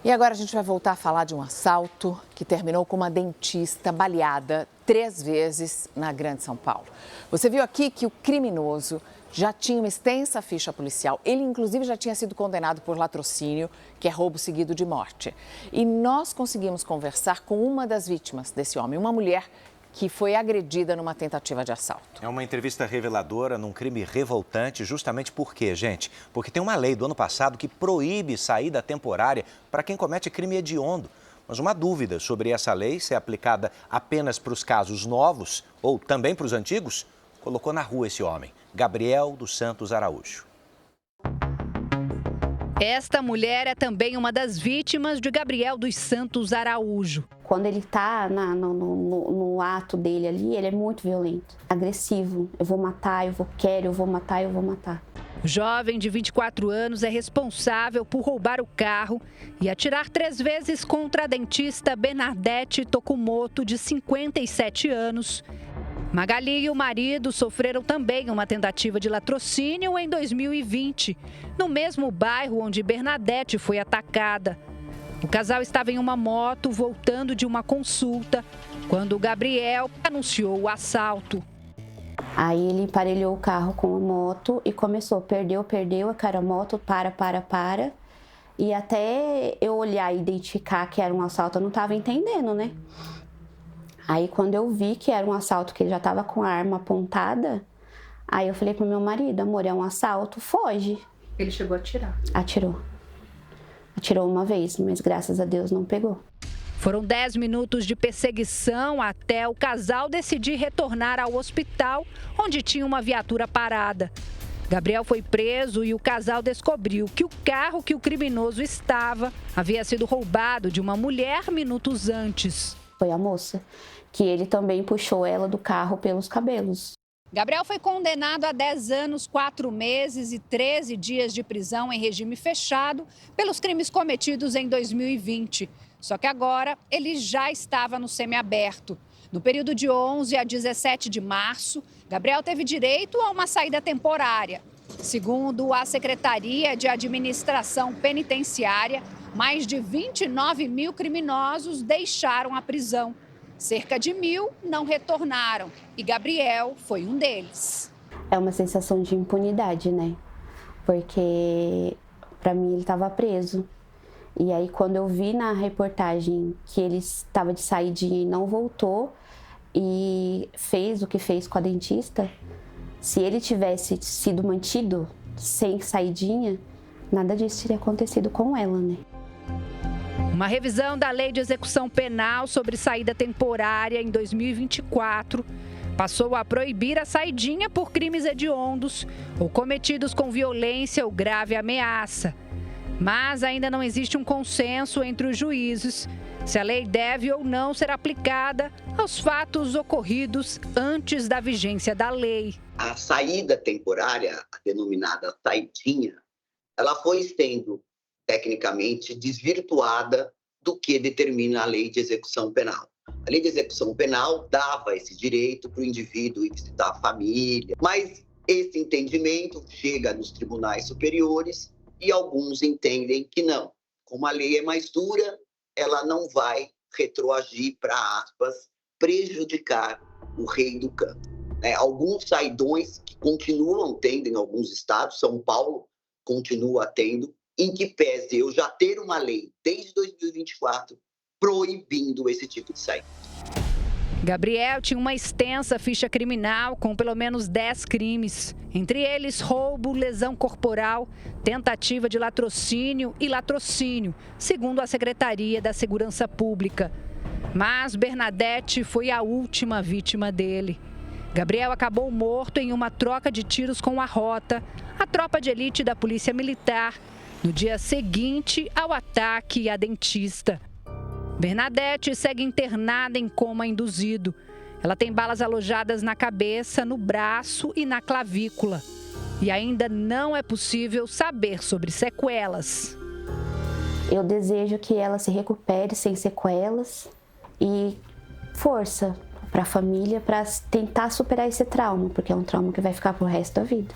E agora a gente vai voltar a falar de um assalto que terminou com uma dentista baleada 3 vezes na Grande São Paulo. Você viu aqui que o criminoso já tinha uma extensa ficha policial. Ele, inclusive, já tinha sido condenado por latrocínio, que é roubo seguido de morte. E nós conseguimos conversar com uma das vítimas desse homem, uma mulher que foi agredida numa tentativa de assalto. É uma entrevista reveladora num crime revoltante, justamente por quê, gente? Porque tem uma lei do ano passado que proíbe saída temporária para quem comete crime hediondo. Mas uma dúvida sobre essa lei ser aplicada apenas para os casos novos ou também para os antigos, colocou na rua esse homem, Gabriel dos Santos Araújo. Esta mulher é também uma das vítimas de Gabriel dos Santos Araújo. Quando ele está no ato dele ali, ele é muito violento, agressivo. Eu vou matar, eu vou matar. O jovem de 24 anos é responsável por roubar o carro e atirar 3 vezes contra a dentista Bernadette Tokumoto, de 57 anos. Magali e o marido sofreram também uma tentativa de latrocínio em 2020, no mesmo bairro onde Bernadette foi atacada. O casal estava em uma moto voltando de uma consulta quando Gabriel anunciou o assalto. Aí ele emparelhou o carro com a moto e começou, perdeu, a moto, para. E até eu olhar e identificar que era um assalto, eu não estava entendendo, né? Aí quando eu vi que era um assalto, que ele já estava com a arma apontada, aí eu falei pro meu marido, amor, é um assalto, foge. Ele chegou a atirar? Atirou uma vez, mas graças a Deus não pegou. Foram 10 minutos de perseguição até o casal decidir retornar ao hospital, onde tinha uma viatura parada. Gabriel foi preso e o casal descobriu que o carro que o criminoso estava havia sido roubado de uma mulher minutos antes. Foi a moça, que ele também puxou ela do carro pelos cabelos. Gabriel foi condenado a 10 anos, 4 meses e 13 dias de prisão em regime fechado pelos crimes cometidos em 2020. Só que agora ele já estava no semiaberto. No período de 11 a 17 de março, Gabriel teve direito a uma saída temporária. Segundo a Secretaria de Administração Penitenciária, mais de 29 mil criminosos deixaram a prisão. Cerca de 1.000 não retornaram e Gabriel foi um deles. É uma sensação de impunidade, né? Porque para mim ele estava preso. E aí quando eu vi na reportagem que ele estava de saidinha e não voltou e fez o que fez com a dentista, se ele tivesse sido mantido sem saidinha, nada disso teria acontecido com ela, né? Uma revisão da Lei de Execução Penal sobre saída temporária em 2024 passou a proibir a saidinha por crimes hediondos ou cometidos com violência ou grave ameaça. Mas ainda não existe um consenso entre os juízes se a lei deve ou não ser aplicada aos fatos ocorridos antes da vigência da lei. A saída temporária, a denominada saidinha, ela foi sendo tecnicamente desvirtuada do que determina a Lei de Execução Penal. A Lei de Execução Penal dava esse direito para o indivíduo ir visitar a família, mas esse entendimento chega nos tribunais superiores e alguns entendem que não. Como a lei é mais dura, ela não vai retroagir para, aspas, prejudicar o rei do canto. Alguns saidões que continuam tendo em alguns estados, São Paulo continua tendo, em que pese eu já ter uma lei desde 2024 proibindo esse tipo de saída. Gabriel tinha uma extensa ficha criminal com pelo menos 10 crimes, entre eles roubo, lesão corporal, tentativa de latrocínio e latrocínio, segundo a Secretaria da Segurança Pública. Mas Bernadette foi a última vítima dele. Gabriel acabou morto em uma troca de tiros com a Rota, a tropa de elite da Polícia Militar, no dia seguinte ao ataque à dentista. Bernadette segue internada em coma induzido. Ela tem balas alojadas na cabeça, no braço e na clavícula. E ainda não é possível saber sobre sequelas. Eu desejo que ela se recupere sem sequelas e força para a família para tentar superar esse trauma, porque é um trauma que vai ficar pro resto da vida.